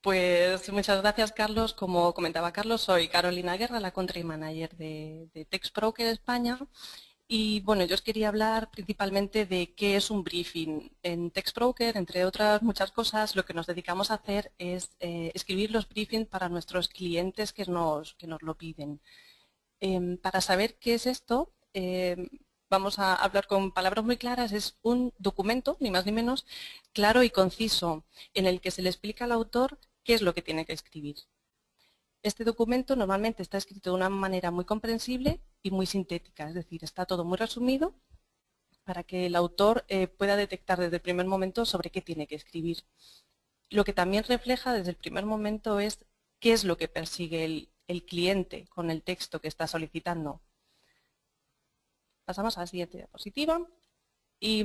Pues muchas gracias, Carlos. Como comentaba Carlos, soy Carolina Guerra, la Country Manager de TextBroker España. Y bueno, yo os quería hablar principalmente de qué es un briefing. En TextBroker, entre otras muchas cosas, lo que nos dedicamos a hacer es escribir los briefings para nuestros clientes que nos lo piden. Para saber qué es esto, vamos a hablar con palabras muy claras. Es un documento, ni más ni menos, claro y conciso, en el que se le explica al autor qué es lo que tiene que escribir. Este documento normalmente está escrito de una manera muy comprensible y muy sintética, es decir, está todo muy resumido para que el autor pueda detectar desde el primer momento sobre qué tiene que escribir. Lo que también refleja desde el primer momento es qué es lo que persigue el cliente con el texto que está solicitando. Pasamos a la siguiente diapositiva. Y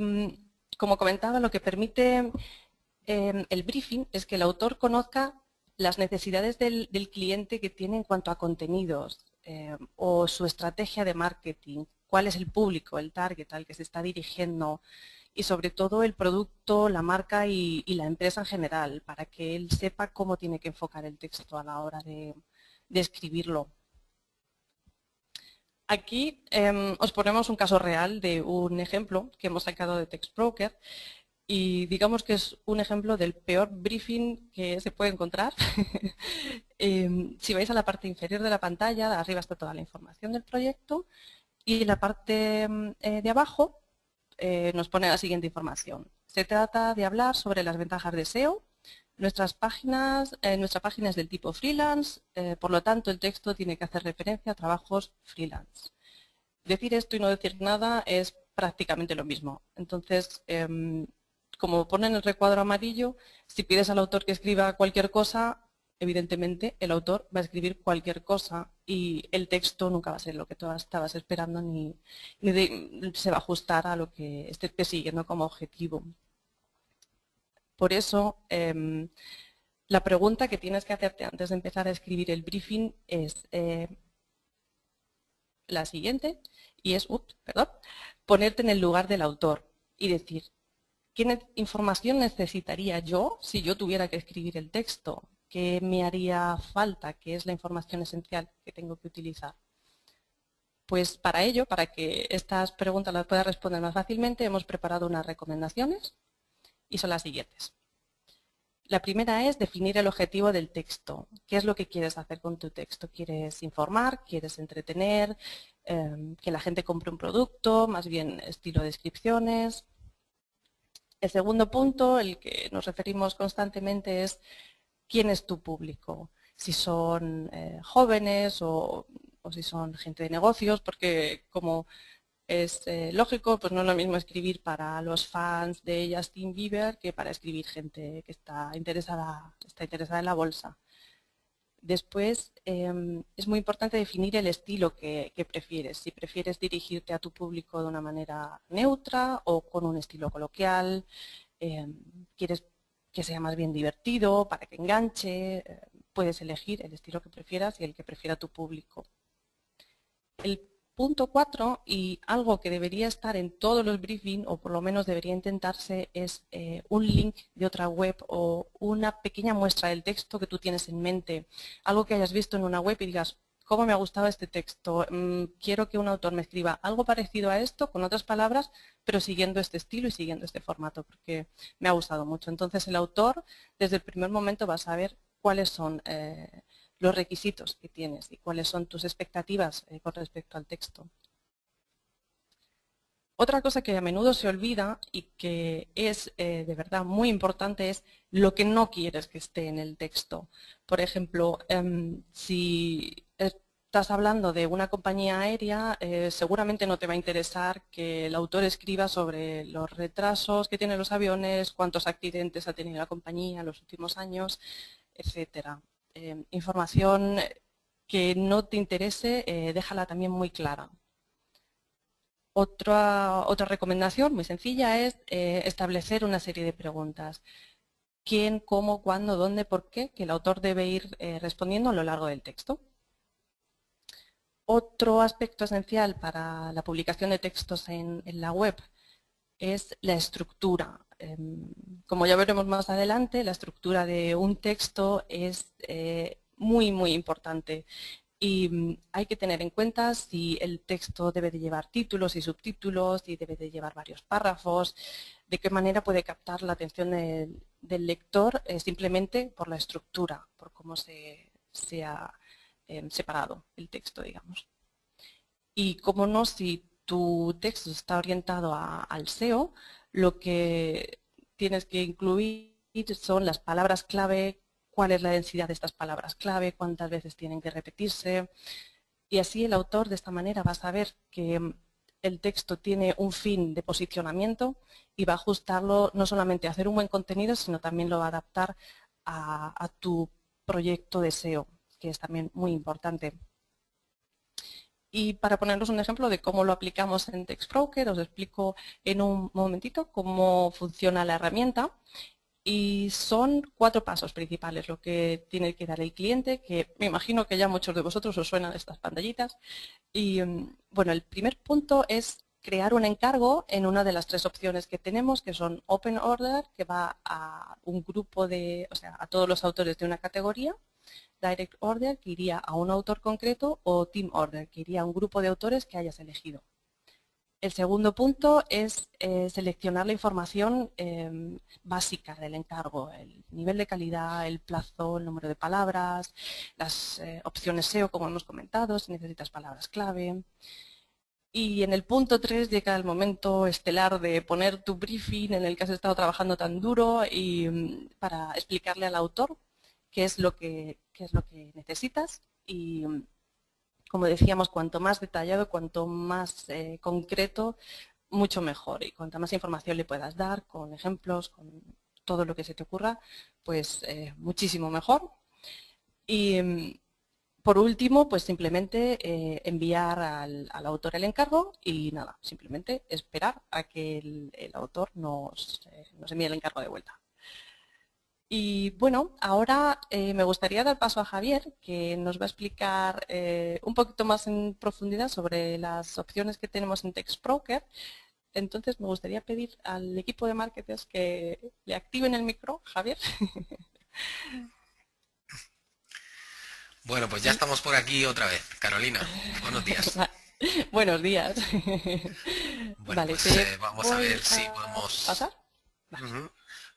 como comentaba, lo que permite el briefing es que el autor conozca las necesidades del cliente que tiene en cuanto a contenidos o su estrategia de marketing, cuál es el público, el target al que se está dirigiendo y sobre todo el producto, la marca y la empresa en general, para que él sepa cómo tiene que enfocar el texto a la hora de escribirlo. Aquí os ponemos un caso real de un ejemplo que hemos sacado de TextBroker y digamos que es un ejemplo del peor briefing que se puede encontrar. Si vais a la parte inferior de la pantalla, arriba está toda la información del proyecto y en la parte de abajo nos pone la siguiente información. Se trata de hablar sobre las ventajas de SEO. Nuestra página es del tipo freelance, por lo tanto el texto tiene que hacer referencia a trabajos freelance. Decir esto y no decir nada es prácticamente lo mismo. Entonces, como pone en el recuadro amarillo, si pides al autor que escriba cualquier cosa, evidentemente el autor va a escribir cualquier cosa y el texto nunca va a ser lo que tú estabas esperando ni se va a ajustar a lo que estés persiguiendo como objetivo. Por eso, la pregunta que tienes que hacerte antes de empezar a escribir el briefing es la siguiente y es, ponerte en el lugar del autor y decir, ¿qué información necesitaría yo si yo tuviera que escribir el texto? ¿Qué me haría falta? ¿Qué es la información esencial que tengo que utilizar? Pues para ello, para que estas preguntas las puedas responder más fácilmente, hemos preparado unas recomendaciones y son las siguientes. La primera es definir el objetivo del texto. ¿Qué es lo que quieres hacer con tu texto? ¿Quieres informar? ¿Quieres entretener? ¿Que la gente compre un producto? Más bien estilo descripciones. El segundo punto, el que nos referimos constantemente, es quién es tu público. Si son jóvenes o si son gente de negocios, porque como es lógico, pues no es lo mismo escribir para los fans de Justin Bieber que para escribir gente que está interesada en la bolsa. Después, es muy importante definir el estilo que prefieres. Si prefieres dirigirte a tu público de una manera neutra o con un estilo coloquial, quieres que sea más bien divertido, para que enganche, puedes elegir el estilo que prefieras y el que prefiera tu público. El punto 4, y algo que debería estar en todos los briefings, o por lo menos debería intentarse, es un link de otra web o una pequeña muestra del texto que tú tienes en mente. Algo que hayas visto en una web y digas, ¿cómo me ha gustado este texto? Quiero que un autor me escriba algo parecido a esto, con otras palabras, pero siguiendo este estilo y siguiendo este formato, porque me ha gustado mucho. Entonces el autor, desde el primer momento, va a saber cuáles son los requisitos que tienes y cuáles son tus expectativas con respecto al texto. Otra cosa que a menudo se olvida y que es de verdad muy importante es lo que no quieres que esté en el texto. Por ejemplo, si estás hablando de una compañía aérea, seguramente no te va a interesar que el autor escriba sobre los retrasos que tienen los aviones, cuántos accidentes ha tenido la compañía en los últimos años, etcétera. Información que no te interese, déjala también muy clara. Otra recomendación muy sencilla es establecer una serie de preguntas. ¿Quién, cómo, cuándo, dónde, por qué? Que el autor debe ir respondiendo a lo largo del texto. Otro aspecto esencial para la publicación de textos en la web es la estructura. como ya veremos más adelante, la estructura de un texto es muy, muy importante. Y hay que tener en cuenta si el texto debe de llevar títulos y subtítulos, si debe de llevar varios párrafos, de qué manera puede captar la atención del lector simplemente por la estructura, por cómo se ha separado el texto, digamos. Y cómo no, si tu texto está orientado al SEO, lo que tienes que incluir son las palabras clave, cuál es la densidad de estas palabras clave, cuántas veces tienen que repetirse. Y así el autor de esta manera va a saber que el texto tiene un fin de posicionamiento y va a ajustarlo no solamente a hacer un buen contenido, sino también lo va a adaptar a tu proyecto de SEO, que es también muy importante. Y para poneros un ejemplo de cómo lo aplicamos en TextBroker, os explico en un momentito cómo funciona la herramienta. Y son 4 pasos principales lo que tiene que dar el cliente, que me imagino que ya muchos de vosotros os suenan estas pantallitas. Y bueno, el primer punto es crear un encargo en una de las 3 opciones que tenemos, que son Open Order, que va a un grupo de, o sea, a todos los autores de una categoría, Direct Order, que iría a un autor concreto, o Team Order, que iría a un grupo de autores que hayas elegido. El segundo punto es seleccionar la información básica del encargo, el nivel de calidad, el plazo, el número de palabras, las opciones SEO, como hemos comentado, si necesitas palabras clave. Y en el punto 3 llega el momento estelar de poner tu briefing en el que has estado trabajando tan duro y para explicarle al autor qué es lo que necesitas y como decíamos, cuanto más detallado, cuanto más concreto, mucho mejor. Y cuanta más información le puedas dar, con ejemplos, con todo lo que se te ocurra, pues muchísimo mejor. Y por último, pues simplemente enviar al autor el encargo y nada, simplemente esperar a que el autor nos envíe el encargo de vuelta. Y bueno, ahora me gustaría dar paso a Javier, que nos va a explicar un poquito más en profundidad sobre las opciones que tenemos en TextBroker. Entonces me gustaría pedir al equipo de marketers que le activen el micro, Javier. Bueno, pues ya estamos por aquí otra vez. Carolina, buenos días. Buenos días. Bueno, Vale, pues te vamos a ver voy si a podemos, pasar. Vale. ujú,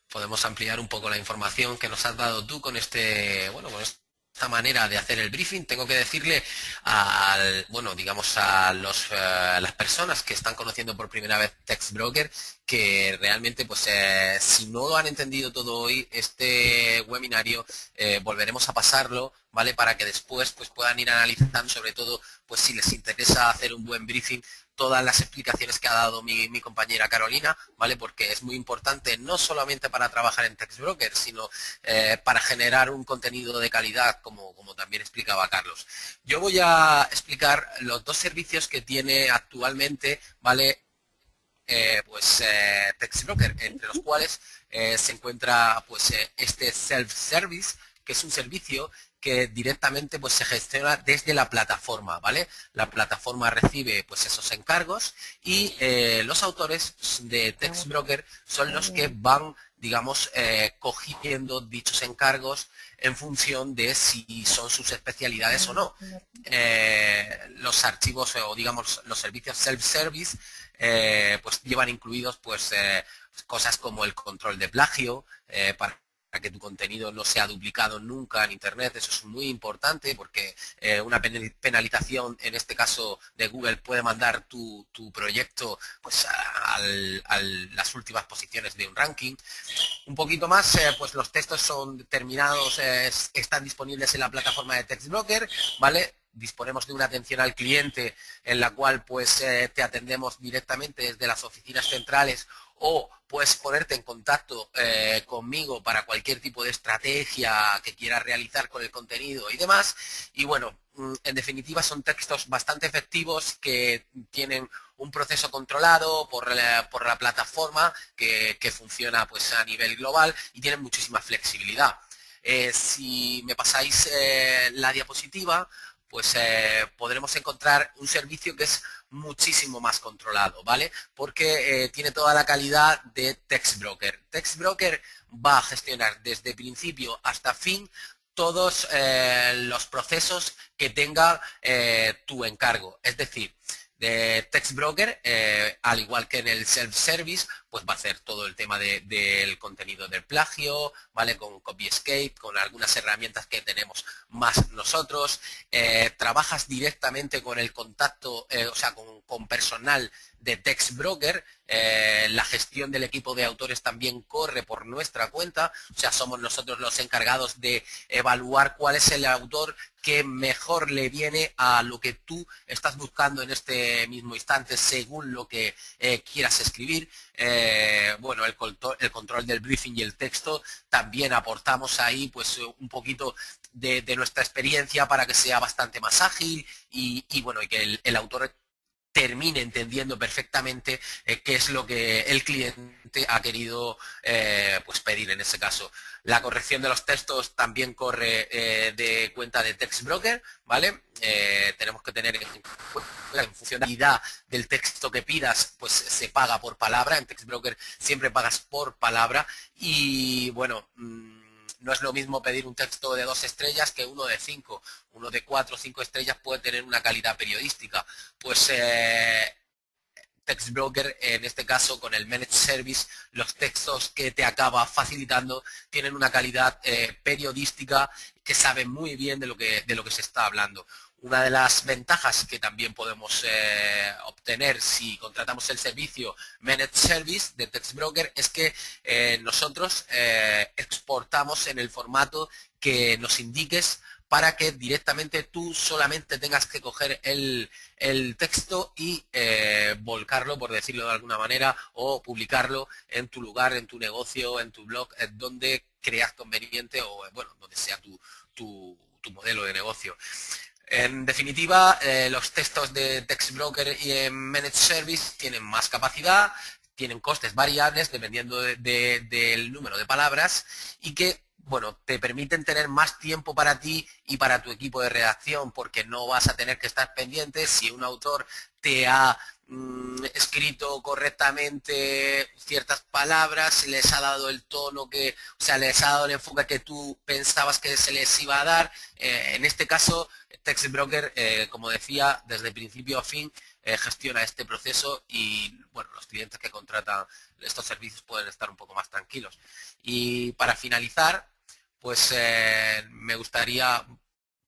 podemos ampliar un poco la información que nos has dado tú con este, bueno, con esta manera de hacer el briefing. Tengo que decirle bueno, digamos las personas que están conociendo por primera vez TextBroker que realmente, pues, si no lo han entendido todo hoy, este webinario volveremos a pasarlo, ¿vale? Para que después, pues, puedan ir analizando, sobre todo, pues, si les interesa hacer un buen briefing, todas las explicaciones que ha dado mi compañera Carolina, ¿vale? Porque es muy importante no solamente para trabajar en TextBroker, sino para generar un contenido de calidad, como también explicaba Carlos. Yo voy a explicar los 2 servicios que tiene actualmente, ¿vale? TextBroker, entre los cuales se encuentra pues este self-service, que es un servicio que directamente pues se gestiona desde la plataforma, ¿vale? La plataforma recibe pues esos encargos y los autores de TextBroker son los que van, digamos, cogiendo dichos encargos en función de si son sus especialidades o no. Los archivos o digamos los servicios self-service pues llevan incluidos pues cosas como el control de plagio para que tu contenido no sea duplicado nunca en Internet. Eso es muy importante porque una penalización, en este caso de Google, puede mandar tu proyecto pues a las últimas posiciones de un ranking. Un poquito más, pues los textos son terminados, están disponibles en la plataforma de TextBroker, ¿vale? Disponemos de una atención al cliente en la cual pues te atendemos directamente desde las oficinas centrales o puedes ponerte en contacto conmigo para cualquier tipo de estrategia que quieras realizar con el contenido y demás. Y bueno, en definitiva son textos bastante efectivos que tienen un proceso controlado por la plataforma que funciona pues a nivel global y tienen muchísima flexibilidad. Si me pasáis la diapositiva, pues podremos encontrar un servicio que es muchísimo más controlado, ¿vale? Porque tiene toda la calidad de TextBroker. TextBroker va a gestionar desde principio hasta fin todos los procesos que tenga tu encargo. Es decir, de TextBroker, al igual que en el self-service, pues va a hacer todo el tema del contenido del plagio, ¿vale? Con CopyEscape, con algunas herramientas que tenemos más nosotros. Trabajas directamente con el contacto, o sea, con personal de TextBroker. La gestión del equipo de autores también corre por nuestra cuenta, o sea, somos nosotros los encargados de evaluar cuál es el autor que mejor le viene a lo que tú estás buscando en este mismo instante, según lo que quieras escribir. Bueno, el control del briefing y el texto, también aportamos ahí pues un poquito de nuestra experiencia para que sea bastante más ágil y bueno, y que el autor termine entendiendo perfectamente qué es lo que el cliente ha querido pues pedir en ese caso. La corrección de los textos también corre de cuenta de TextBroker, ¿vale? Tenemos que tener en cuenta, en función de la calidad del texto que pidas, pues se paga por palabra. En TextBroker siempre pagas por palabra y bueno, no es lo mismo pedir un texto de 2 estrellas que uno de 5. Uno de 4 o 5 estrellas puede tener una calidad periodística. Pues TextBroker, en este caso con el Managed Service, los textos que te acaba facilitando tienen una calidad periodística que sabe muy bien de lo que se está hablando. Una de las ventajas que también podemos obtener si contratamos el servicio Managed Service de TextBroker es que nosotros exportamos en el formato que nos indiques para que directamente tú solamente tengas que coger el texto y volcarlo, por decirlo de alguna manera, o publicarlo en tu lugar, en tu negocio, en tu blog, donde creas conveniente o, bueno, donde sea tu modelo de negocio. En definitiva, los textos de TextBroker y en Managed Service tienen más capacidad, tienen costes variables dependiendo del número de palabras y que, bueno, te permiten tener más tiempo para ti y para tu equipo de redacción, porque no vas a tener que estar pendiente si un autor te ha escrito correctamente ciertas palabras, les ha dado el tono que, o sea, les ha dado el enfoque que tú pensabas que se les iba a dar. En este caso, TextBroker, como decía, desde principio a fin, gestiona este proceso y, bueno, los clientes que contratan estos servicios pueden estar un poco más tranquilos. Y para finalizar, pues me gustaría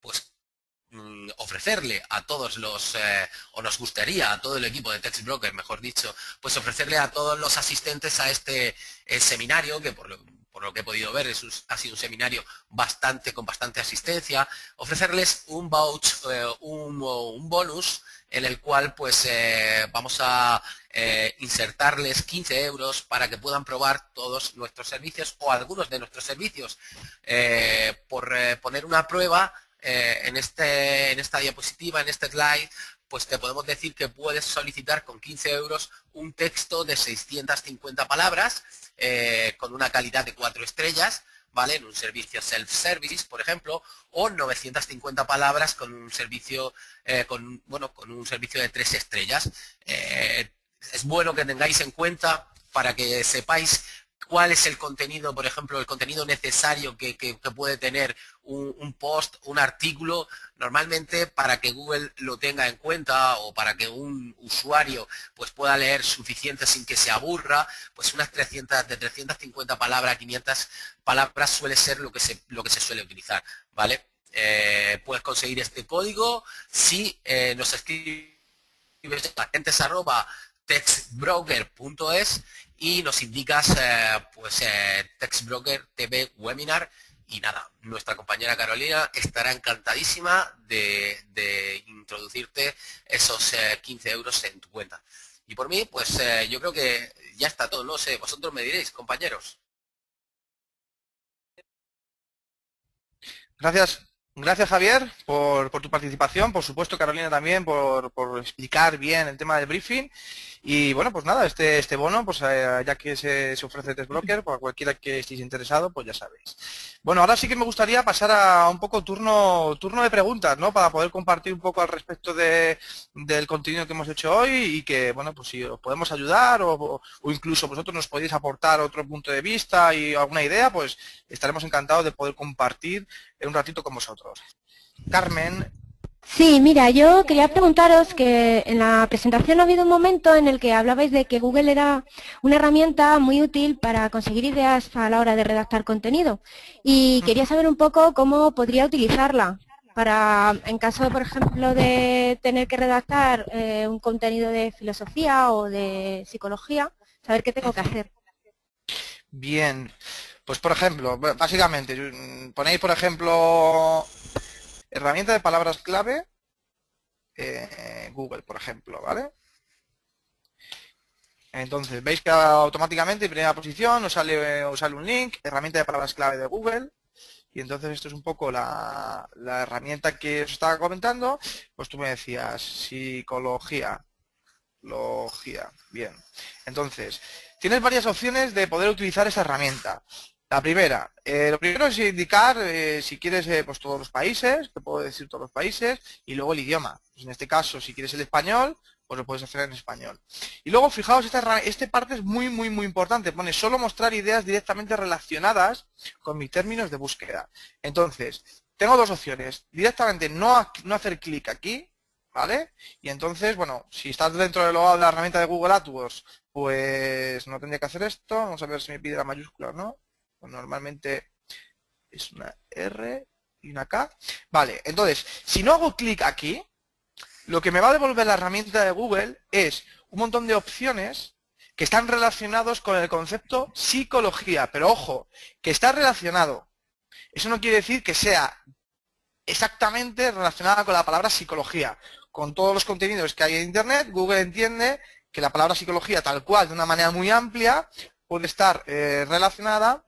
pues ofrecerle a todos los, o nos gustaría a todo el equipo de TextBroker, mejor dicho, pues ofrecerle a todos los asistentes a este seminario, que por lo que he podido ver ha sido un seminario con bastante asistencia, ofrecerles un vouch, un bonus en el cual pues vamos a insertarles 15 euros para que puedan probar todos nuestros servicios o algunos de nuestros servicios. Por poner una prueba, en esta diapositiva, en este slide, pues te podemos decir que puedes solicitar con 15 euros un texto de 650 palabras con una calidad de 4 estrellas, ¿vale? En un servicio self-service, por ejemplo, o 950 palabras con un servicio, con un servicio de 3 estrellas. Es bueno que tengáis en cuenta para que sepáis cuál es el contenido, por ejemplo, el contenido necesario que puede tener un post, un artículo. Normalmente, para que Google lo tenga en cuenta o para que un usuario pues pueda leer suficiente sin que se aburra, pues unas 350 palabras, 500 palabras suele ser lo que se suele utilizar, ¿vale? Puedes conseguir este código si nos escribes patentes@textbroker.es y nos indicas TextBroker TV Webinar. Y nada, nuestra compañera Carolina estará encantadísima de introducirte esos 15 euros en tu cuenta. Y por mí, pues yo creo que ya está todo. No sé, vosotros me diréis, compañeros. Gracias Javier por tu participación, por supuesto Carolina también por explicar bien el tema del briefing y bueno, pues nada, este bono, pues ya que se ofrece TextBroker, para cualquiera que estéis interesado, pues ya sabéis. Bueno, ahora sí que me gustaría pasar a un poco turno de preguntas, ¿no? Para poder compartir un poco al respecto del contenido que hemos hecho hoy y que, bueno, pues si os podemos ayudar o incluso vosotros nos podéis aportar otro punto de vista y alguna idea, pues estaremos encantados de poder compartir en un ratito con vosotros. Carmen. Sí, mira, yo quería preguntaros que en la presentación ha habido un momento en el que hablabais de que Google era una herramienta muy útil para conseguir ideas a la hora de redactar contenido y quería saber un poco cómo podría utilizarla para, en caso, por ejemplo, de tener que redactar un contenido de filosofía o de psicología, saber qué tengo que hacer. Bien, pues por ejemplo, básicamente, ponéis por ejemplo herramienta de palabras clave, Google, por ejemplo, ¿vale? Entonces, veis que automáticamente en primera posición os sale un link, herramienta de palabras clave de Google, y entonces esto es un poco la herramienta que os estaba comentando. Pues tú me decías, psicología, bien. Entonces, tienes varias opciones de poder utilizar esa herramienta. La primera, lo primero es indicar si quieres pues todos los países, te puedo decir todos los países, y luego el idioma. Pues en este caso, si quieres el español, pues lo puedes hacer en español. Y luego, fijaos, esta parte es muy importante. Pone solo mostrar ideas directamente relacionadas con mis términos de búsqueda. Entonces, tengo dos opciones. Directamente no hacer clic aquí, ¿vale? Y entonces, bueno, si estás dentro de la herramienta de Google AdWords, pues no tendría que hacer esto. Vamos a ver si me pide la mayúscula o no. Pues normalmente es una R y una K. Vale, entonces, si no hago clic aquí, lo que me va a devolver la herramienta de Google es un montón de opciones que están relacionados con el concepto psicología. Pero ojo, que está relacionado. Eso no quiere decir que sea exactamente relacionada con la palabra psicología. Con todos los contenidos que hay en Internet, Google entiende que la palabra psicología tal cual, de una manera muy amplia, puede estar relacionada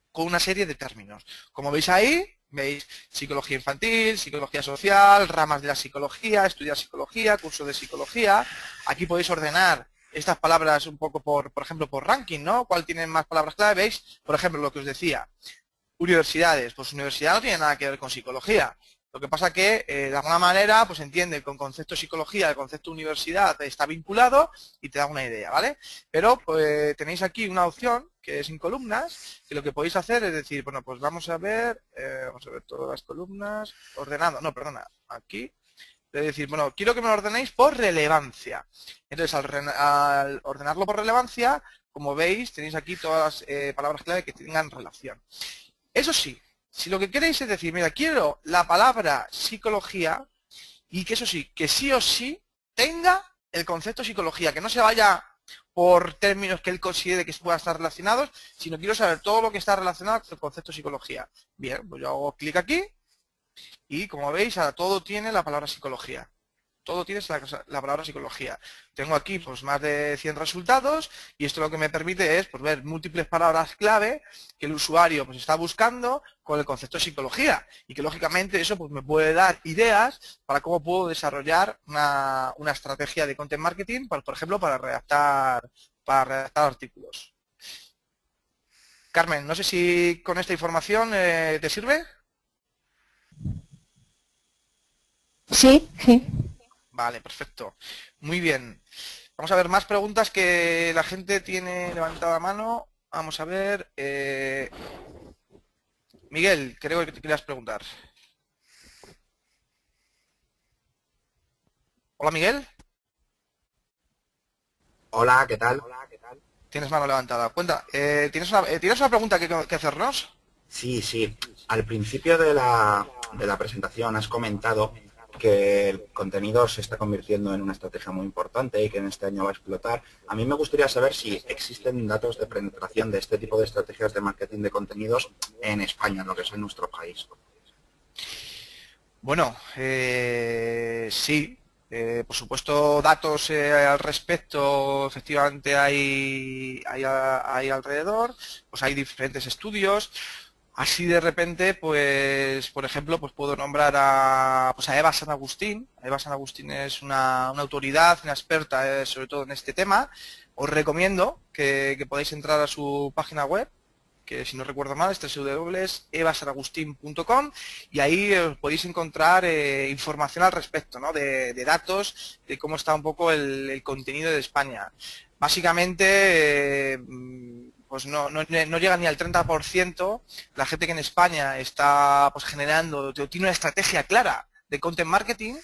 con una serie de términos. Como veis ahí, veis psicología infantil, psicología social, ramas de la psicología, estudiar psicología, curso de psicología. Aquí podéis ordenar estas palabras un poco por ejemplo, por ranking, ¿no? ¿Cuál tiene más palabras clave? ¿Veis? Por ejemplo, lo que os decía. Universidades, pues universidad no tiene nada que ver con psicología. Lo que pasa que, de alguna manera, pues entiende que el concepto de psicología, el concepto de universidad está vinculado y te da una idea, ¿vale? Pero pues, tenéis aquí una opción que es en columnas, que lo que podéis hacer es decir, bueno, pues vamos a ver todas las columnas, ordenando, no, perdona, aquí, es decir, bueno, quiero que me lo ordenéis por relevancia. Entonces, al ordenarlo por relevancia, como veis, tenéis aquí todas las palabras clave que tengan relación. Eso sí, si lo que queréis es decir, mira, quiero la palabra psicología y que eso sí, que sí o sí tenga el concepto psicología, que no se vaya por términos que él considere que puedan estar relacionados, sino quiero saber todo lo que está relacionado con el concepto psicología. Bien, pues yo hago clic aquí y como veis, ahora todo tiene la palabra psicología. Todo tiene la palabra psicología. Tengo aquí pues más de 100 resultados y esto lo que me permite es pues, ver múltiples palabras clave que el usuario pues está buscando con el concepto de psicología y que lógicamente eso pues me puede dar ideas para cómo puedo desarrollar una estrategia de content marketing, por ejemplo, para redactar artículos. Carmen, no sé si con esta información te sirve. Sí, sí. Vale, perfecto. Muy bien. Vamos a ver más preguntas que la gente tiene levantada la mano. Vamos a ver. Miguel, creo que te querías preguntar. Hola, Miguel. Hola, ¿qué tal? Tienes mano levantada. Cuenta, ¿tienes una pregunta que hacernos? Sí. Al principio de la presentación has comentado que el contenido se está convirtiendo en una estrategia muy importante y que en este año va a explotar. A mí me gustaría saber si existen datos de penetración de este tipo de estrategias de marketing de contenidos en España, en lo que es en nuestro país. Bueno, sí. Por supuesto, datos al respecto, efectivamente hay alrededor, pues hay diferentes estudios. Así de repente, pues, por ejemplo, pues puedo nombrar a Eva San Agustín. Eva San Agustín es una autoridad, una experta sobre todo en este tema. Os recomiendo que podáis entrar a su página web que si no recuerdo mal es www.evasaragustin.com, y ahí podéis encontrar información al respecto, ¿no? de datos de cómo está un poco el contenido de España. Básicamente, pues no llega ni al 30% la gente que en España está pues generando, tiene una estrategia clara de content marketing.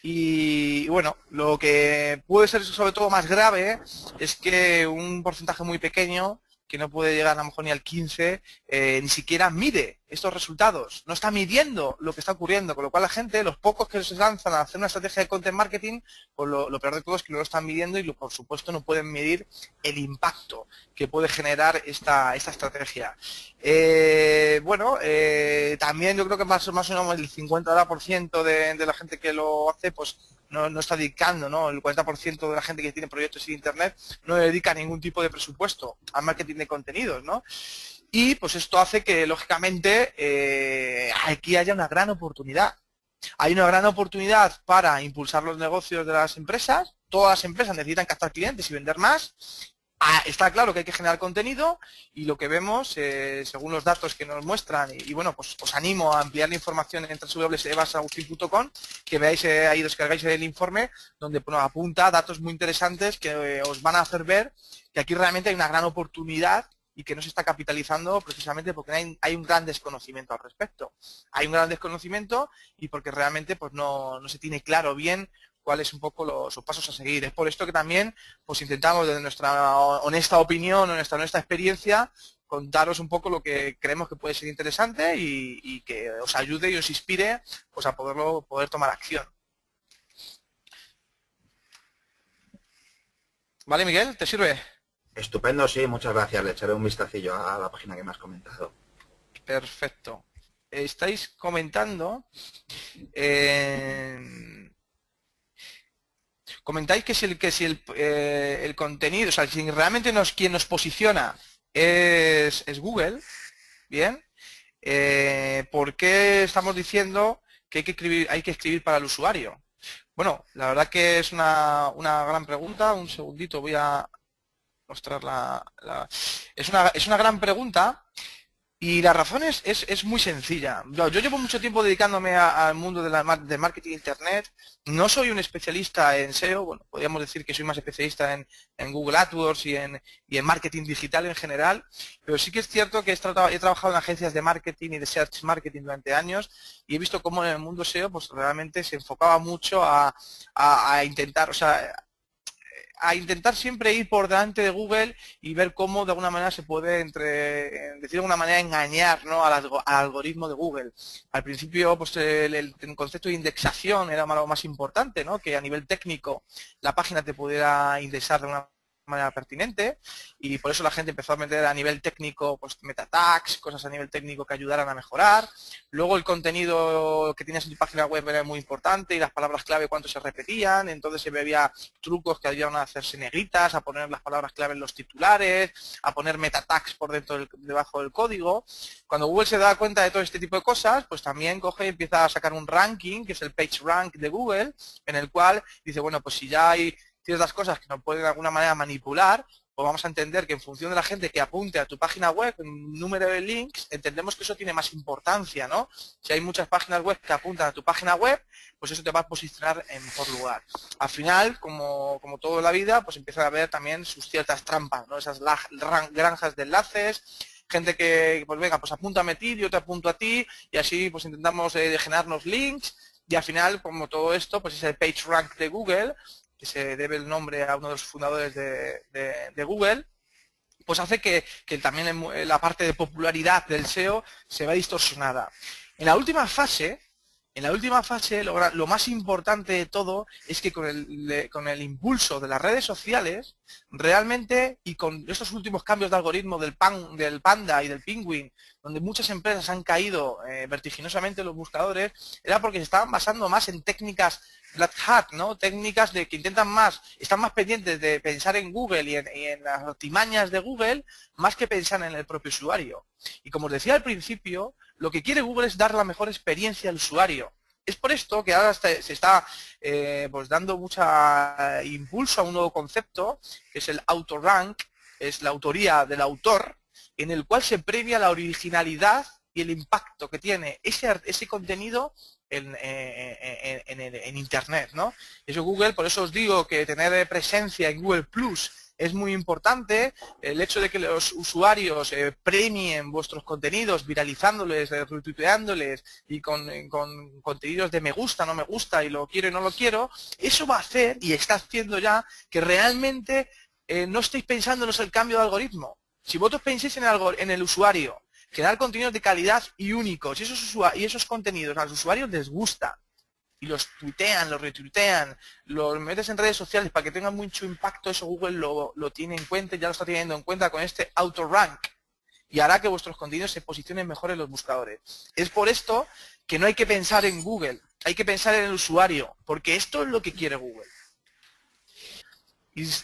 Y bueno, lo que puede ser sobre todo más grave es que un porcentaje muy pequeño, que no puede llegar a lo mejor ni al 15, ni siquiera mide estos resultados, no está midiendo lo que está ocurriendo, con lo cual la gente, los pocos que se lanzan a hacer una estrategia de content marketing, pues lo peor de todo es que no lo están midiendo y por supuesto no pueden medir el impacto que puede generar esta estrategia. También yo creo que más o menos el 50% de la gente que lo hace, pues no está dedicando, ¿no? El 40% de la gente que tiene proyectos en Internet no dedica ningún tipo de presupuesto al marketing de contenidos, ¿no? Y pues esto hace que, lógicamente, aquí haya una gran oportunidad. Hay una gran oportunidad para impulsar los negocios de las empresas. Todas las empresas necesitan captar clientes y vender más. Está claro que hay que generar contenido, y lo que vemos, según los datos que nos muestran, y bueno, pues os animo a ampliar la información en www.evasaragustin.com, que veáis ahí, descargáis el informe, donde apunta datos muy interesantes que os van a hacer ver que aquí realmente hay una gran oportunidad y que no se está capitalizando precisamente porque hay un gran desconocimiento al respecto. Hay un gran desconocimiento y porque realmente pues no se tiene claro bien cuáles un poco los pasos a seguir. Es por esto que también pues intentamos, desde nuestra honesta opinión, nuestra honesta experiencia, contaros un poco lo que creemos que puede ser interesante y que os ayude y os inspire pues a poder tomar acción. ¿Vale, Miguel? ¿Te sirve? Estupendo, sí, muchas gracias. Le echaré un vistacillo a la página que me has comentado. Perfecto. Estáis comentando... comentáis que si el contenido, o sea, si realmente quien nos posiciona es Google, ¿bien? ¿Por qué estamos diciendo que hay que escribir para el usuario? Bueno, la verdad que es una gran pregunta. Un segundito, voy a mostrar es una gran pregunta. Y la razón es muy sencilla. Yo llevo mucho tiempo dedicándome al mundo del marketing internet. No soy un especialista en SEO. Bueno, podríamos decir que soy más especialista en Google AdWords y en marketing digital en general. Pero sí que es cierto que he trabajado en agencias de marketing y de search marketing durante años, y he visto cómo en el mundo SEO pues realmente se enfocaba mucho a intentar, o sea, a intentar siempre ir por delante de Google y ver cómo de alguna manera se puede, decir de alguna manera, engañar, ¿no?, al algoritmo de Google. Al principio pues el concepto de indexación era lo más importante, ¿no?, que a nivel técnico la página te pudiera indexar de una manera pertinente, y por eso la gente empezó a meter a nivel técnico pues meta tags, cosas a nivel técnico que ayudaran a mejorar. Luego el contenido que tenías en tu página web era muy importante, y las palabras clave cuánto se repetían, entonces se veía trucos que ayudaban a hacerse negritas, a poner las palabras clave en los titulares, a poner meta tags por debajo del código. Cuando Google se da cuenta de todo este tipo de cosas, pues también coge y empieza a sacar un ranking, que es el PageRank de Google, en el cual dice, bueno, pues si ya hay ciertas cosas que nos pueden de alguna manera manipular, pues vamos a entender que en función de la gente que apunte a tu página web, un número de links, entendemos que eso tiene más importancia, ¿no? Si hay muchas páginas web que apuntan a tu página web, pues eso te va a posicionar en mejor lugar. Al final, como todo en la vida, pues empieza a haber también sus ciertas trampas, ¿no? Esas granjas de enlaces, gente que, pues venga, pues apúntame a ti, yo te apunto a ti, y así pues intentamos generarnos links, y al final, como todo esto, pues es el PageRank de Google, que se debe el nombre a uno de los fundadores de Google, pues hace que también la parte de popularidad del SEO se vea distorsionada. En la última fase, lo más importante de todo es que con el impulso de las redes sociales, realmente, y con estos últimos cambios de algoritmo del Panda y del Penguin, donde muchas empresas han caído vertiginosamente en los buscadores, era porque se estaban basando más en técnicas Black Hat, ¿no? Técnicas que están más pendientes de pensar en Google y en las artimañas de Google, más que pensar en el propio usuario. Y como os decía al principio, lo que quiere Google es dar la mejor experiencia al usuario. Es por esto que ahora se está pues dando mucho impulso a un nuevo concepto, que es el autorank, es la autoría del autor, en el cual se premia la originalidad y el impacto que tiene ese contenido en Internet, ¿no? Eso Google, por eso os digo que tener presencia en Google Plus es muy importante. El hecho de que los usuarios premien vuestros contenidos, viralizándoles, retuiteándoles y con contenidos de me gusta, no me gusta, y lo quiero y no lo quiero, eso va a hacer, y está haciendo ya, que realmente no estéis pensando en el cambio de algoritmo. Si vosotros penséis en el usuario, crear contenidos de calidad y únicos, y esos contenidos a los usuarios les gusta, y los tuitean, los retuitean, los metes en redes sociales para que tengan mucho impacto, eso Google lo tiene en cuenta, ya lo está teniendo en cuenta con este auto-rank, y hará que vuestros contenidos se posicionen mejor en los buscadores. Es por esto que no hay que pensar en Google, hay que pensar en el usuario, porque esto es lo que quiere Google.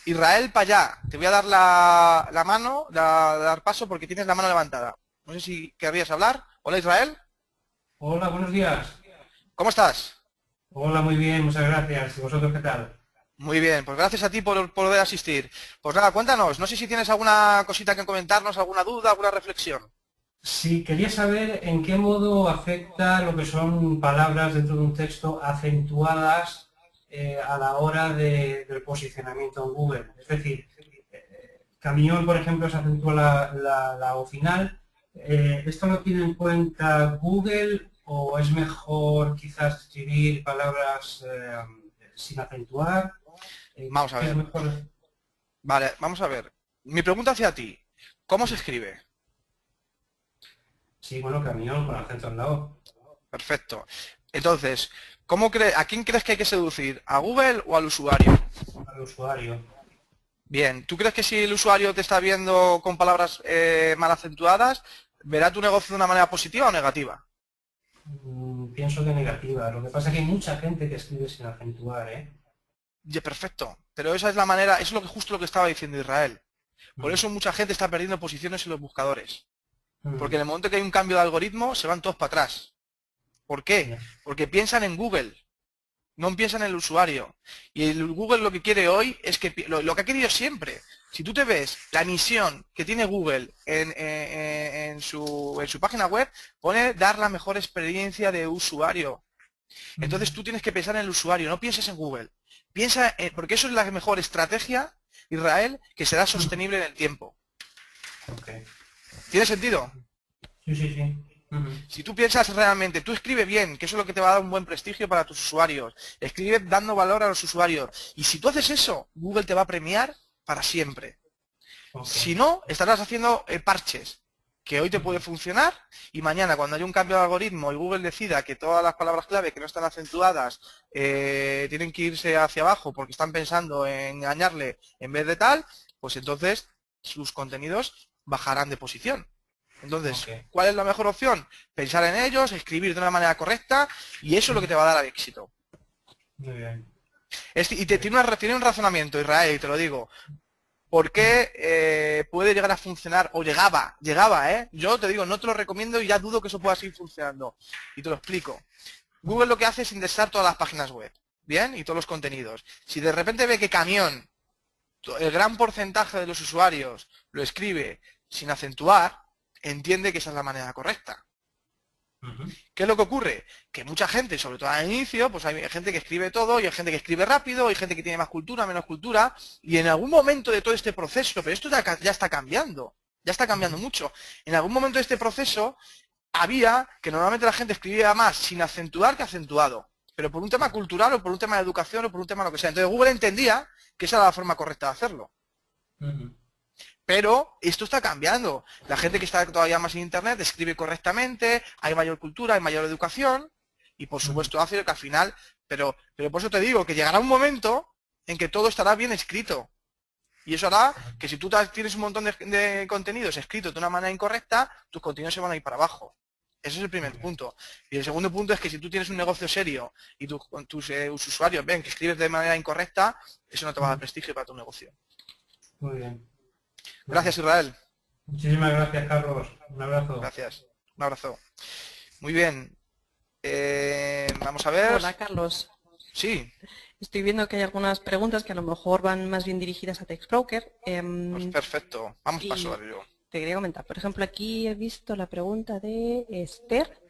Israel, para allá, te voy a dar la mano, dar paso porque tienes la mano levantada. No sé si querrías hablar. Hola, Israel. Hola, buenos días. ¿Cómo estás? Hola, muy bien, muchas gracias. ¿Y vosotros qué tal? Muy bien, pues gracias a ti por poder asistir. Pues nada, cuéntanos, no sé si tienes alguna cosita que comentarnos, alguna duda, alguna reflexión. Sí, quería saber en qué modo afecta lo que son palabras dentro de un texto acentuadas a la hora del posicionamiento en Google. Es decir, camión, por ejemplo, se acentúa la O final. ¿Esto lo tiene en cuenta Google o es mejor quizás escribir palabras sin acentuar? Vamos a ver. Vale, vamos a ver. Mi pregunta hacia ti, ¿cómo se escribe? Sí, bueno, camión con acento en la O. Perfecto. Entonces, ¿a quién crees que hay que seducir? ¿A Google o al usuario? Al usuario. Bien, ¿tú crees que si el usuario te está viendo con palabras mal acentuadas, verá tu negocio de una manera positiva o negativa? Pienso que negativa. Lo que pasa es que hay mucha gente que escribe sin acentuar, ¿eh? Ya, perfecto. Pero esa es la manera, eso es justo lo que estaba diciendo Israel. Por eso mucha gente está perdiendo posiciones en los buscadores. Porque en el momento que hay un cambio de algoritmo, se van todos para atrás. ¿Por qué? Porque piensan en Google. No piensan en el usuario. Y el Google lo que quiere hoy es que lo que ha querido siempre. Si tú te ves la misión que tiene Google en su página web, pone dar la mejor experiencia de usuario. Entonces tú tienes que pensar en el usuario, no pienses en Google. Piensa porque eso es la mejor estrategia, Israel, que será sostenible en el tiempo. Okay. ¿Tiene sentido? Sí, sí, sí. Si tú piensas realmente, tú escribe bien, que eso es lo que te va a dar un buen prestigio para tus usuarios. Escribe dando valor a los usuarios. Y si tú haces eso, Google te va a premiar para siempre. Okay. Si no, estarás haciendo parches, que hoy te puede funcionar y mañana cuando haya un cambio de algoritmo y Google decida que todas las palabras clave que no están acentuadas tienen que irse hacia abajo porque están pensando en engañarle en vez de tal, pues entonces sus contenidos bajarán de posición. Entonces, ¿cuál es la mejor opción? Pensar en ellos, escribir de una manera correcta y eso es lo que te va a dar éxito. Muy bien. Y tiene un razonamiento, Israel, y te lo digo. ¿Por qué puede llegar a funcionar? O llegaba, yo te digo, no te lo recomiendo y ya dudo que eso pueda seguir funcionando. Y te lo explico. Google lo que hace es indexar todas las páginas web, ¿bien? Y todos los contenidos. Si de repente ve que camión, el gran porcentaje de los usuarios lo escribe sin acentuar, entiende que esa es la manera correcta. ¿Qué es lo que ocurre? Que mucha gente, sobre todo al inicio, pues hay gente que escribe todo y hay gente que escribe rápido, hay gente que tiene más cultura, menos cultura, y en algún momento de todo este proceso, pero esto ya está cambiando mucho, en algún momento de este proceso había que normalmente la gente escribía más sin acentuar que acentuado, pero por un tema cultural o por un tema de educación o por un tema lo que sea. Entonces Google entendía que esa era la forma correcta de hacerlo. Pero esto está cambiando. La gente que está todavía más en Internet escribe correctamente, hay mayor cultura, hay mayor educación y por supuesto hace que al final, pero por eso te digo que llegará un momento en que todo estará bien escrito. Y eso hará que si tú tienes un montón de contenidos escritos de una manera incorrecta, tus contenidos se van a ir para abajo. Ese es el primer punto. Y el segundo punto es que si tú tienes un negocio serio y tus usuarios ven que escribes de manera incorrecta, eso no te va a dar prestigio para tu negocio. Muy bien. Gracias, Israel. Muchísimas gracias, Carlos. Un abrazo. Gracias. Un abrazo. Muy bien. Vamos a ver. Hola, Carlos. Sí. Estoy viendo que hay algunas preguntas que a lo mejor van más bien dirigidas a TextBroker. Pues perfecto. Vamos paso a ello. te quería comentar. Por ejemplo, aquí he visto la pregunta de Esther.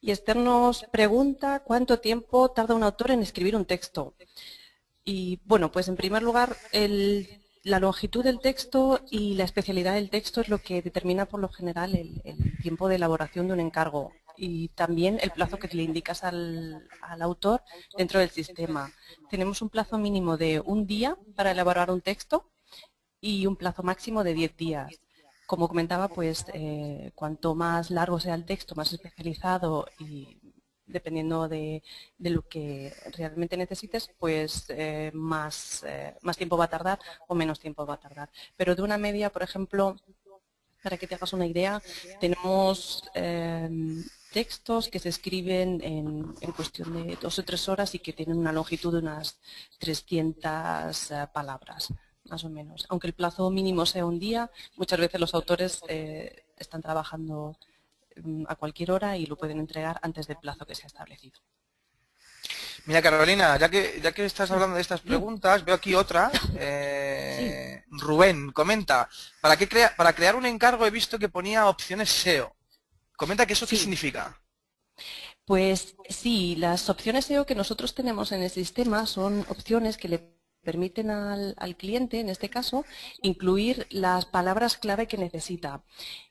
Y Esther nos pregunta cuánto tiempo tarda un autor en escribir un texto. Y bueno, pues en primer lugar, la longitud del texto y la especialidad del texto es lo que determina por lo general el tiempo de elaboración de un encargo y también el plazo que le indicas al autor dentro del sistema. Tenemos un plazo mínimo de 1 día para elaborar un texto y un plazo máximo de 10 días. Como comentaba, pues cuanto más largo sea el texto, más especializado y dependiendo de lo que realmente necesites, pues más tiempo va a tardar o menos tiempo va a tardar. Pero de una media, por ejemplo, para que te hagas una idea, tenemos textos que se escriben en cuestión de 2 o 3 horas y que tienen una longitud de unas 300 palabras, más o menos. Aunque el plazo mínimo sea 1 día, muchas veces los autores están trabajando a cualquier hora y lo pueden entregar antes del plazo que se ha establecido. Mira, Carolina, ya que estás hablando de estas preguntas, veo aquí otra. Rubén comenta, para crear un encargo he visto que ponía opciones SEO. Comenta que eso qué significa. Pues sí, las opciones SEO que nosotros tenemos en el sistema son opciones que le permiten al cliente, en este caso, incluir las palabras clave que necesita.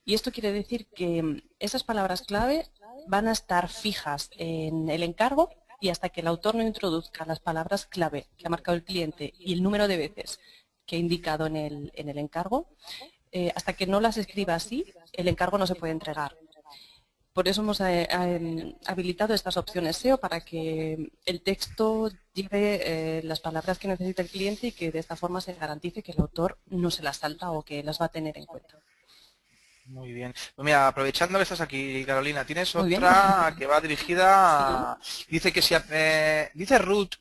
Y esto quiere decir que esas palabras clave van a estar fijas en el encargo y hasta que el autor no introduzca las palabras clave que ha marcado el cliente y el número de veces que ha indicado en el encargo, hasta que no las escriba así, el encargo no se puede entregar. Por eso hemos habilitado estas opciones SEO para que el texto lleve las palabras que necesita el cliente y que de esta forma se garantice que el autor no se las salta o que las va a tener en cuenta. Muy bien. Pues mira, aprovechando que estás aquí, Carolina, tienes otra que va dirigida a... Dice que dice Ruth,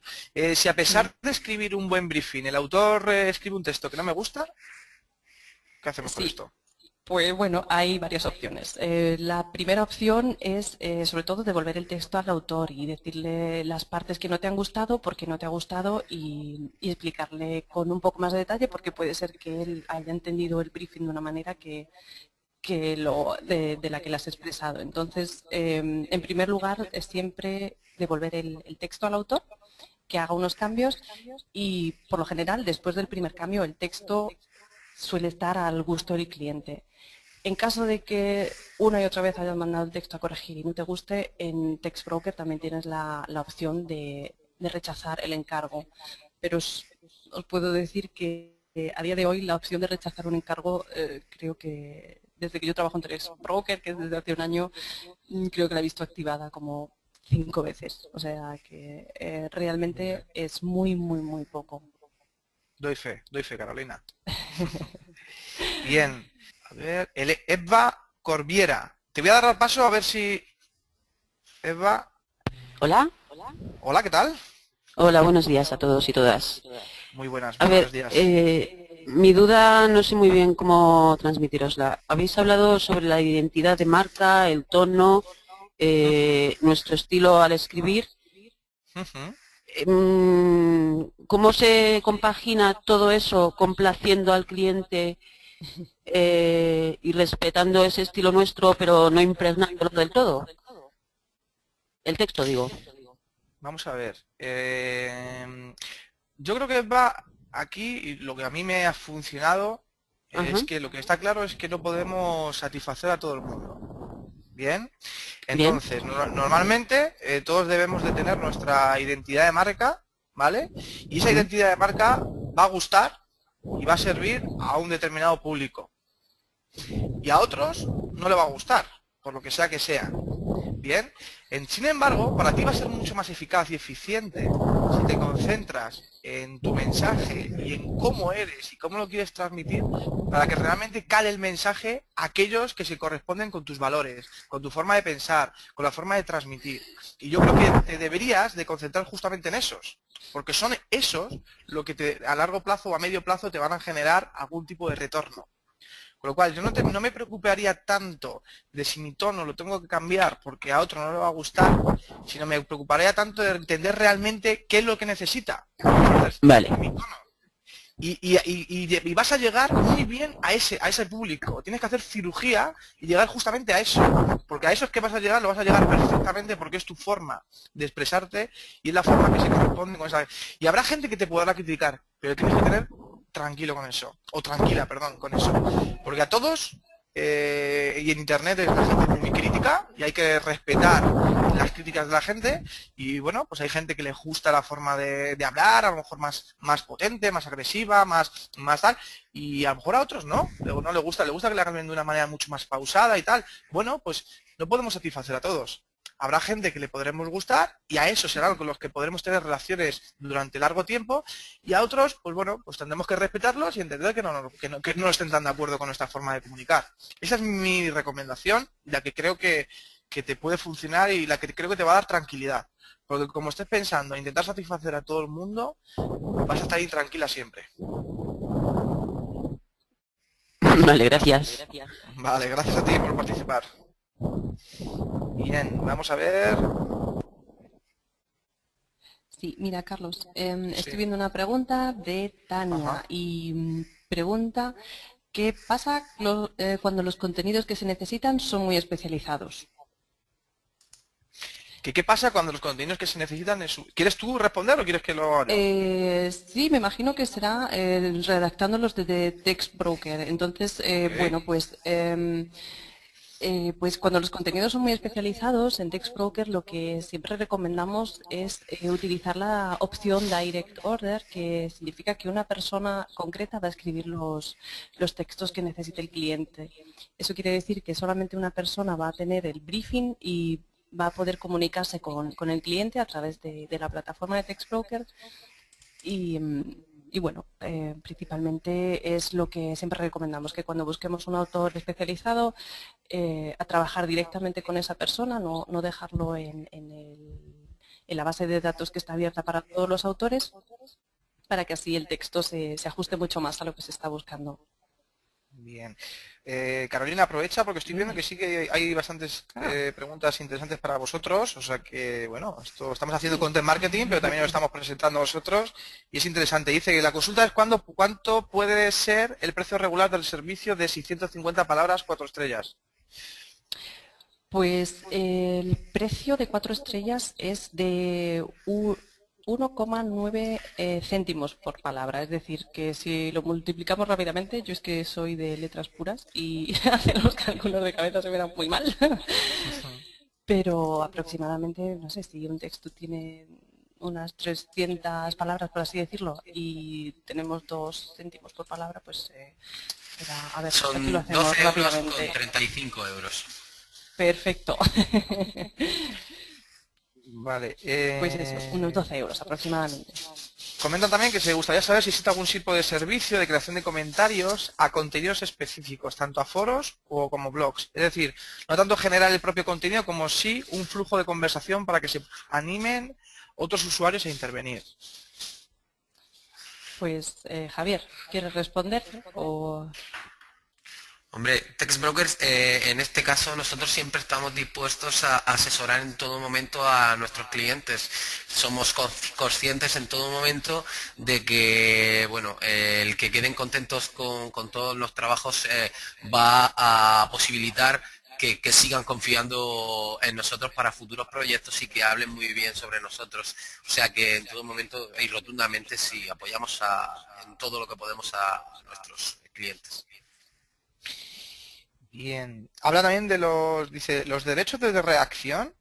si a pesar de escribir un buen briefing, el autor escribe un texto que no me gusta, ¿qué hacemos con esto? Pues bueno, hay varias opciones. La primera opción es sobre todo devolver el texto al autor y decirle las partes que no te han gustado, por qué no te ha gustado y explicarle con un poco más de detalle porque puede ser que él haya entendido el briefing de una manera de la que le has expresado. Entonces, en primer lugar, es siempre devolver el texto al autor, que haga unos cambios y, por lo general, después del primer cambio, el texto suele estar al gusto del cliente. En caso de que una y otra vez hayas mandado el texto a corregir y no te guste, en TextBroker también tienes la opción de rechazar el encargo. Pero os puedo decir que a día de hoy la opción de rechazar un encargo creo que desde que yo trabajo en TextBroker, que es desde hace 1 año, creo que la he visto activada como 5 veces. O sea que realmente es muy, muy, muy poco. Doy fe, Carolina. Bien. A ver, Eva Corbiera. Te voy a dar el paso a ver si... Eva... Hola. Hola, ¿qué tal? Hola, buenos días a todos y todas. Muy buenos días. Mi duda no sé muy bien cómo transmitirosla. Habéis hablado sobre la identidad de marca, el tono, nuestro estilo al escribir. ¿Cómo se compagina todo eso complaciendo al cliente y respetando ese estilo nuestro, pero no impregnándolo del todo? El texto, digo. Vamos a ver. Yo creo que va aquí, y lo que a mí me ha funcionado, es que lo que está claro es que no podemos satisfacer a todo el mundo. Bien. Entonces, normalmente todos debemos de tener nuestra identidad de marca, ¿vale? Y esa identidad de marca va a gustar y va a servir a un determinado público. Y a otros no le va a gustar, por lo que sea que sea. Bien. Sin embargo, para ti va a ser mucho más eficaz y eficiente si te concentras en tu mensaje y en cómo eres y cómo lo quieres transmitir para que realmente cale el mensaje a aquellos que se corresponden con tus valores, con tu forma de pensar, con la forma de transmitir. Y yo creo que te deberías de concentrar justamente en esos, porque son esos lo que a largo plazo o a medio plazo te van a generar algún tipo de retorno. Con lo cual, yo no me preocuparía tanto de si mi tono lo tengo que cambiar porque a otro no le va a gustar, sino me preocuparía tanto de entender realmente qué es lo que necesita. Vale. Mi tono. y vas a llegar muy bien a ese público. Tienes que hacer cirugía y llegar justamente a eso, porque a eso es que vas a llegar, lo vas a llegar perfectamente porque es tu forma de expresarte y es la forma que se corresponde con esa. Y habrá gente que te podrá criticar, pero tienes que tener tranquilo con eso, o tranquila, perdón, con eso, porque a todos, y en internet es la gente muy crítica y hay que respetar las críticas de la gente y bueno, pues hay gente que le gusta la forma de hablar, a lo mejor más potente, más agresiva, más tal, y a lo mejor a otros no, luego no le gusta que le hagan de una manera mucho más pausada y tal. Bueno, pues no podemos satisfacer a todos. Habrá gente que le podremos gustar y a esos serán con los que podremos tener relaciones durante largo tiempo y a otros, pues bueno, pues tendremos que respetarlos y entender que no estén tan de acuerdo con nuestra forma de comunicar. Esa es mi recomendación, la que creo que te puede funcionar y la que creo que te va a dar tranquilidad. Porque como estés pensando en intentar satisfacer a todo el mundo, vas a estar intranquila siempre. Vale, gracias. Vale, gracias a ti por participar. Bien, vamos a ver. Sí, mira, Carlos, estoy Sí. viendo una pregunta de Tania Ajá. y pregunta qué pasa cuando los contenidos que se necesitan son muy especializados. ¿Qué pasa cuando los contenidos que se necesitan ¿Quieres tú responder o quieres que lo haga yo? Sí, me imagino que será redactándolos desde Text Broker. Entonces, Ok. bueno, pues cuando los contenidos son muy especializados en Text Broker, lo que siempre recomendamos es utilizar la opción Direct Order, que significa que una persona concreta va a escribir los textos que necesite el cliente. Eso quiere decir que solamente una persona va a tener el briefing y va a poder comunicarse con el cliente a través de la plataforma de Text Broker y bueno, principalmente es lo que siempre recomendamos, que cuando busquemos un autor especializado, a trabajar directamente con esa persona, no dejarlo en la base de datos que está abierta para todos los autores, para que así el texto se ajuste mucho más a lo que se está buscando. Bien. Carolina, aprovecha porque estoy viendo que sí que hay bastantes preguntas interesantes para vosotros, o sea que, bueno, esto estamos haciendo content marketing, pero también lo estamos presentando a vosotros y es interesante. Dice que la consulta es cuánto puede ser el precio regular del servicio de 650 palabras 4 estrellas. Pues el precio de 4 estrellas es de 1,9 céntimos por palabra, es decir, que si lo multiplicamos rápidamente, yo es que soy de letras puras y hacer los cálculos de cabeza se me dan muy mal, pero aproximadamente, no sé, si un texto tiene unas 300 palabras, por así decirlo, y tenemos 2 céntimos por palabra, pues a ver, aquí lo Son hacemos 12 euros rápidamente. con 35 euros. Perfecto. Vale. Pues eso, unos 12 euros aproximadamente. Comentan también que se gustaría saber si existe algún tipo de servicio de creación de comentarios a contenidos específicos, tanto a foros o como blogs. Es decir, no tanto generar el propio contenido como sí un flujo de conversación para que se animen otros usuarios a intervenir. Pues Javier, ¿quieres responder? Hombre, Text Brokers, en este caso nosotros siempre estamos dispuestos a asesorar en todo momento a nuestros clientes. Somos conscientes en todo momento de que, bueno, el que queden contentos con todos los trabajos va a posibilitar que sigan confiando en nosotros para futuros proyectos y que hablen muy bien sobre nosotros. O sea que en todo momento y rotundamente sí apoyamos en todo lo que podemos a nuestros clientes. Bien. Habla también de dice, los derechos de reacción.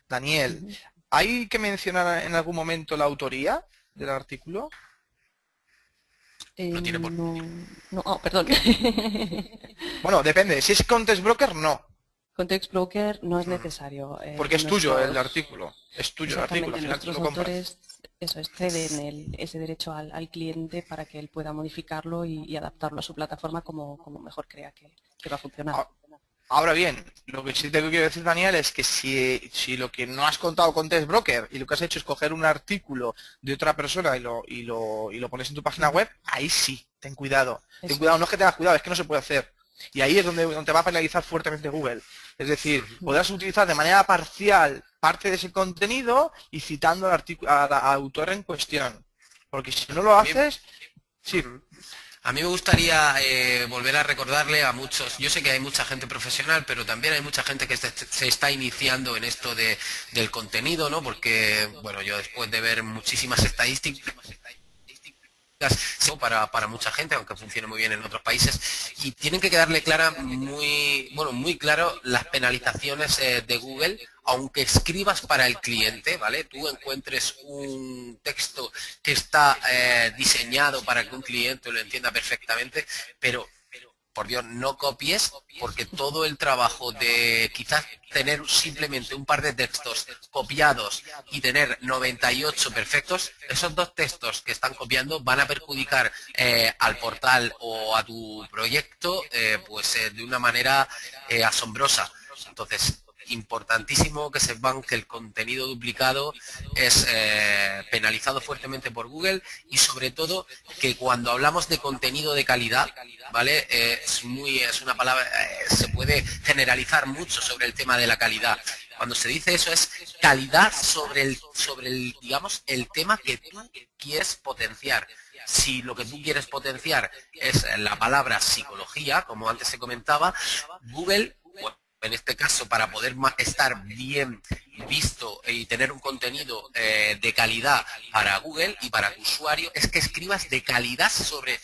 Daniel, ¿hay que mencionar en algún momento la autoría del artículo? No tiene por qué. No, perdón. Bueno, depende. Si es con Text Broker, no. Con Text Broker no es necesario. Porque es tuyo el artículo. Es tuyo el artículo. Exactamente, Al final tú nuestros lo compras. autores ceden ese derecho al cliente para que él pueda modificarlo y adaptarlo a su plataforma como mejor crea que va a funcionar. Ahora bien, lo que sí te quiero decir, Daniel, es que si lo que no has contado con Text Broker y lo que has hecho es coger un artículo de otra persona y lo pones en tu página web, ahí sí, ten cuidado. Ten cuidado, no es que tengas cuidado, es que no se puede hacer. Y ahí es donde te va a penalizar fuertemente Google. Es decir, podrás utilizar de manera parcial parte de ese contenido y citando al autor en cuestión. Porque si no lo haces, Sí. A mí me gustaría volver a recordarle a muchos, yo sé que hay mucha gente profesional, pero también hay mucha gente que se está iniciando en esto del contenido, ¿no? Porque, bueno, yo después de ver muchísimas estadísticas para mucha gente, aunque funcione muy bien en otros países, y tienen que quedarle muy claro las penalizaciones de Google, aunque escribas para el cliente, ¿vale? Tú encuentres un texto que está diseñado para que un cliente lo entienda perfectamente, pero por Dios, no copies, porque todo el trabajo de quizás tener simplemente un par de textos copiados y tener 98 perfectos, esos 2 textos que están copiando van a perjudicar al portal o a tu proyecto de una manera asombrosa. Entonces, importantísimo que sepan que el contenido duplicado es penalizado fuertemente por Google, y sobre todo que cuando hablamos de contenido de calidad, ¿vale? Es una palabra, se puede generalizar mucho sobre el tema de la calidad. Cuando se dice eso es calidad sobre el digamos, el tema que tú quieres potenciar. Si lo que tú quieres potenciar es la palabra psicología, como antes se comentaba, Google, en este caso, para poder estar bien visto y tener un contenido de calidad para Google y para tu usuario, es que escribas de calidad sobre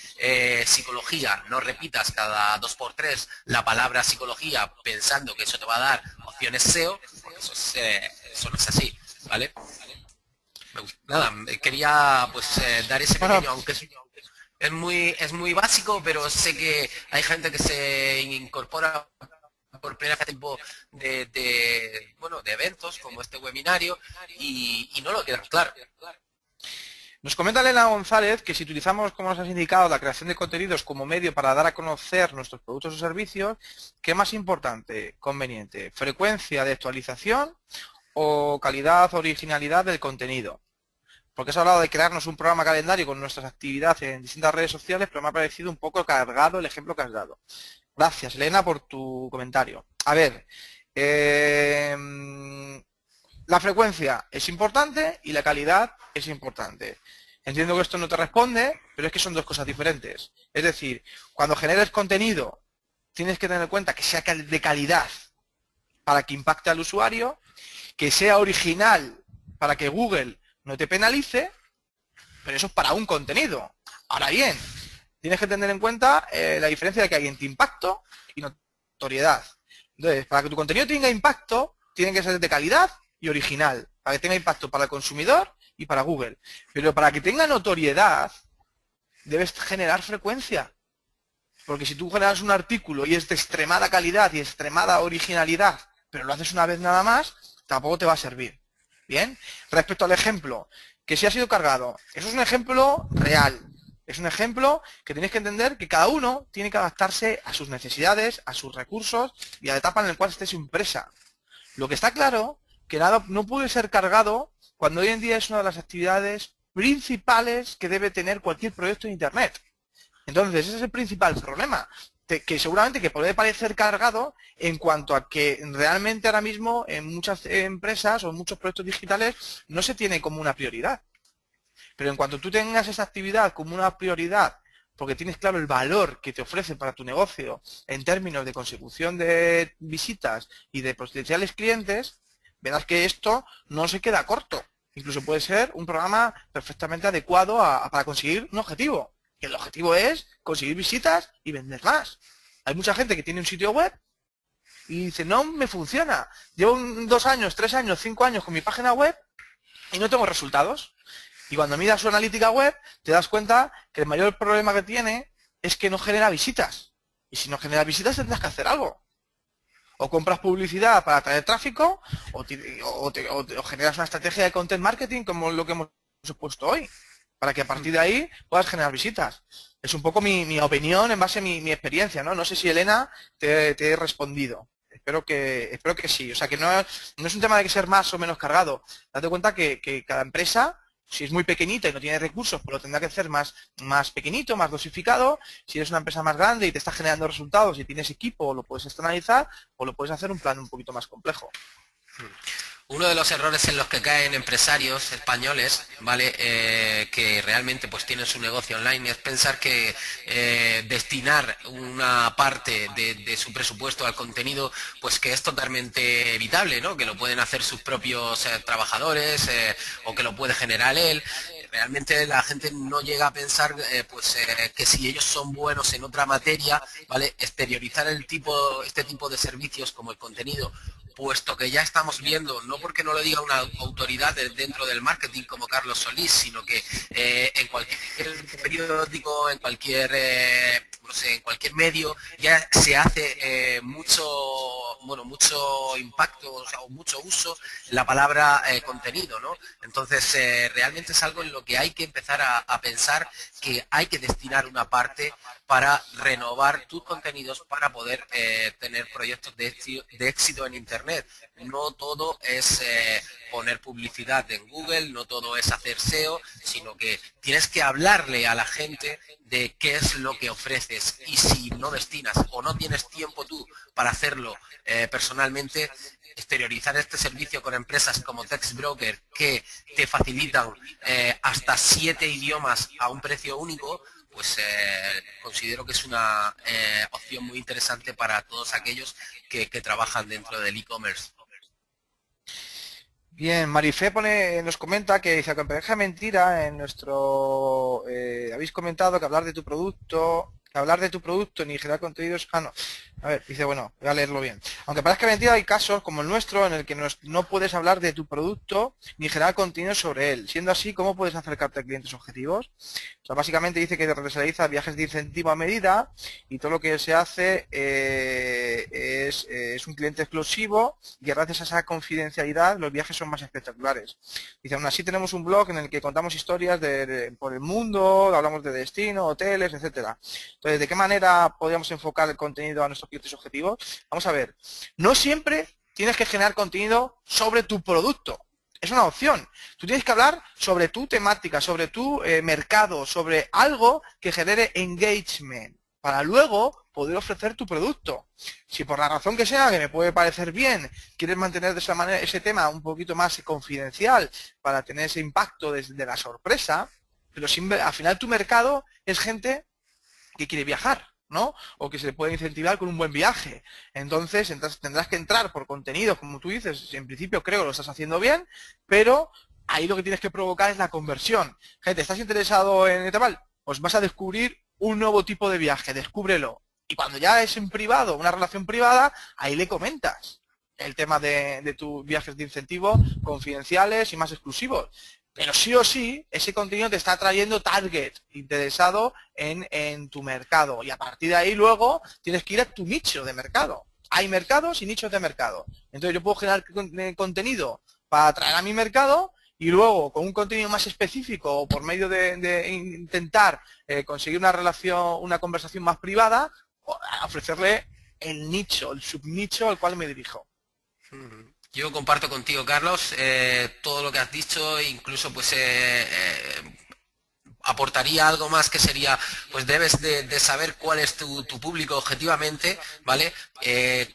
psicología. No repitas cada 2x3 la palabra psicología pensando que eso te va a dar opciones SEO, porque eso no es así, ¿vale? Nada, quería dar ese pequeño, aunque es muy básico, pero sé que hay gente que se incorpora por primera vez tipo de eventos como este webinario y no lo quedan claro. Nos comenta Elena González que si utilizamos, como nos has indicado, la creación de contenidos como medio para dar a conocer nuestros productos o servicios, ¿qué es más importante, conveniente? ¿Frecuencia de actualización o calidad o originalidad del contenido? Porque has hablado de crearnos un programa calendario con nuestras actividades en distintas redes sociales, pero me ha parecido un poco cargado el ejemplo que has dado. Gracias, Elena, por tu comentario. A ver, la frecuencia es importante y la calidad es importante. Entiendo que esto no te responde, pero es que son 2 cosas diferentes. Es decir, cuando generes contenido, tienes que tener en cuenta que sea de calidad para que impacte al usuario, que sea original para que Google no te penalice, pero eso es para un contenido. Ahora bien, tienes que tener en cuenta la diferencia de que hay entre impacto y notoriedad. Entonces, para que tu contenido tenga impacto, tiene que ser de calidad y original, para que tenga impacto para el consumidor y para Google. Pero para que tenga notoriedad, debes generar frecuencia. Porque si tú generas un artículo y es de extremada calidad y extremada originalidad, pero lo haces una vez nada más, tampoco te va a servir. Bien, respecto al ejemplo, que si ha sido cargado, eso es un ejemplo real. Es un ejemplo que tenéis que entender que cada uno tiene que adaptarse a sus necesidades, a sus recursos y a la etapa en la cual esté su empresa. Lo que está claro, que nada no puede ser cargado cuando hoy en día es una de las actividades principales que debe tener cualquier proyecto en Internet. Entonces, ese es el principal problema, que seguramente que puede parecer cargado en cuanto a que realmente ahora mismo en muchas empresas o en muchos proyectos digitales no se tiene como una prioridad. Pero en cuanto tú tengas esa actividad como una prioridad, porque tienes claro el valor que te ofrece para tu negocio en términos de consecución de visitas y de potenciales clientes, verás que esto no se queda corto. Incluso puede ser un programa perfectamente adecuado para conseguir un objetivo. Que el objetivo es conseguir visitas y vender más. Hay mucha gente que tiene un sitio web y dice, no me funciona. Llevo 2 años, 3 años, 5 años con mi página web y no tengo resultados. Y cuando miras su analítica web, te das cuenta que el mayor problema que tiene es que no genera visitas. Y si no genera visitas, tendrás que hacer algo. O compras publicidad para atraer tráfico, o generas una estrategia de content marketing, como lo que hemos expuesto hoy, para que a partir de ahí puedas generar visitas. Es un poco mi opinión en base a mi experiencia, ¿no? No sé si, Elena, te he respondido. Espero que sí. O sea, que no es un tema de que ser más o menos cargado. Date cuenta que cada empresa, si es muy pequeñita y no tiene recursos, pues lo tendrá que hacer más pequeñito, más dosificado. Si eres una empresa más grande y te está generando resultados y tienes equipo, lo puedes externalizar o lo puedes hacer un plan un poquito más complejo. Uno de los errores en los que caen empresarios españoles, ¿vale? Que realmente pues tienen su negocio online es pensar que destinar una parte de su presupuesto al contenido, pues que es totalmente evitable, ¿no? Que lo pueden hacer sus propios trabajadores o que lo puede generar él. Realmente la gente no llega a pensar que si ellos son buenos en otra materia, ¿vale? Exteriorizar este tipo de servicios como el contenido, puesto que ya estamos viendo, no porque no lo diga una autoridad dentro del marketing como Carlos Solís, sino que en cualquier periódico, en cualquier no sé, en cualquier medio ya se hace mucho impacto, o sea, mucho uso la palabra contenido, ¿no? Entonces realmente es algo en lo que hay que empezar a pensar que hay que destinar una parte para renovar tus contenidos para poder tener proyectos de éxito en Internet. No todo es poner publicidad en Google, no todo es hacer SEO, sino que tienes que hablarle a la gente de qué es lo que ofreces, y si no destinas o no tienes tiempo tú para hacerlo personalmente, exteriorizar este servicio con empresas como TextBroker que te facilitan hasta 7 idiomas a un precio único, pues considero que es una opción muy interesante para todos aquellos que trabajan dentro del e-commerce. Bien, Marifé nos comenta que dice, que parece mentira, en nuestro habéis comentado que hablar de tu producto ni generar contenidos. No. A ver, dice, bueno, voy a leerlo bien. Aunque parezca mentira, hay casos como el nuestro en el que no puedes hablar de tu producto ni generar contenido sobre él. Siendo así, ¿cómo puedes acercarte a clientes objetivos? O sea, básicamente dice que se realiza viajes de incentivo a medida y todo lo que se hace es un cliente exclusivo, y gracias a esa confidencialidad los viajes son más espectaculares. Dice, aún así tenemos un blog en el que contamos historias por el mundo, hablamos de destino, hoteles, etcétera. Entonces, ¿de qué manera podríamos enfocar el contenido a nuestros clientes objetivos? Vamos a ver, no siempre tienes que generar contenido sobre tu producto. Es una opción. Tú tienes que hablar sobre tu temática, sobre tu mercado, sobre algo que genere engagement, para luego poder ofrecer tu producto. Si por la razón que sea, que me puede parecer bien, quieres mantener de esa manera ese tema un poquito más confidencial para tener ese impacto desde la sorpresa, pero al final tu mercado es gente que quiere viajar, ¿no? O que se le puede incentivar con un buen viaje. Entonces tendrás que entrar por contenidos, como tú dices, en principio creo que lo estás haciendo bien, pero ahí lo que tienes que provocar es la conversión. Gente, ¿estás interesado en tal? Pues vas a descubrir un nuevo tipo de viaje, descúbrelo. Y cuando ya es en privado, una relación privada, ahí le comentas el tema de tus viajes de incentivo confidenciales y más exclusivos. Pero sí o sí, ese contenido te está trayendo target interesado en tu mercado. Y a partir de ahí luego tienes que ir a tu nicho de mercado. Hay mercados y nichos de mercado. Entonces yo puedo generar contenido para atraer a mi mercado, y luego con un contenido más específico o por medio de intentar conseguir una relación, una conversación más privada, ofrecerle el nicho, el subnicho al cual me dirijo. Yo comparto contigo, Carlos, todo lo que has dicho, incluso pues aportaría algo más, que sería, pues debes de saber cuál es tu público objetivamente, ¿vale?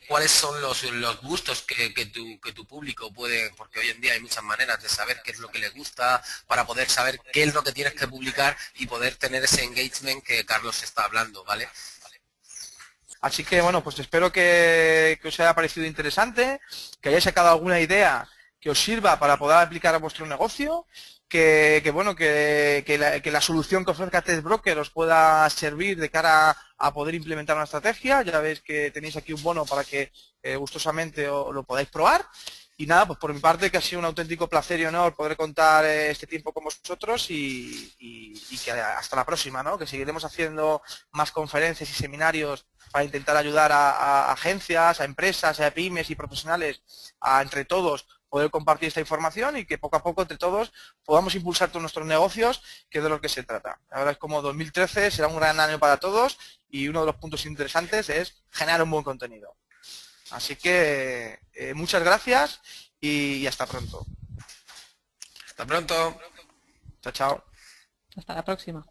Cuáles son los gustos que tu público puede, porque hoy en día hay muchas maneras de saber qué es lo que le gusta, para poder saber qué es lo que tienes que publicar y poder tener ese engagement que Carlos está hablando, ¿vale? Así que, bueno, pues espero que os haya parecido interesante, que hayáis sacado alguna idea que os sirva para poder aplicar a vuestro negocio, que la solución que ofrezca TextBroker os pueda servir de cara a poder implementar una estrategia. Ya veis que tenéis aquí un bono para que gustosamente lo podáis probar. Y nada, pues por mi parte, que ha sido un auténtico placer y honor poder contar este tiempo con vosotros, y que hasta la próxima, ¿no? Que seguiremos haciendo más conferencias y seminarios para intentar ayudar a agencias, a empresas, a pymes y profesionales a, entre todos, poder compartir esta información, y que poco a poco entre todos podamos impulsar todos nuestros negocios, que es de lo que se trata. La verdad es como 2013 será un gran año para todos, y uno de los puntos interesantes es generar un buen contenido. Así que muchas gracias y hasta pronto. Hasta pronto. Chao, chao. Hasta la próxima.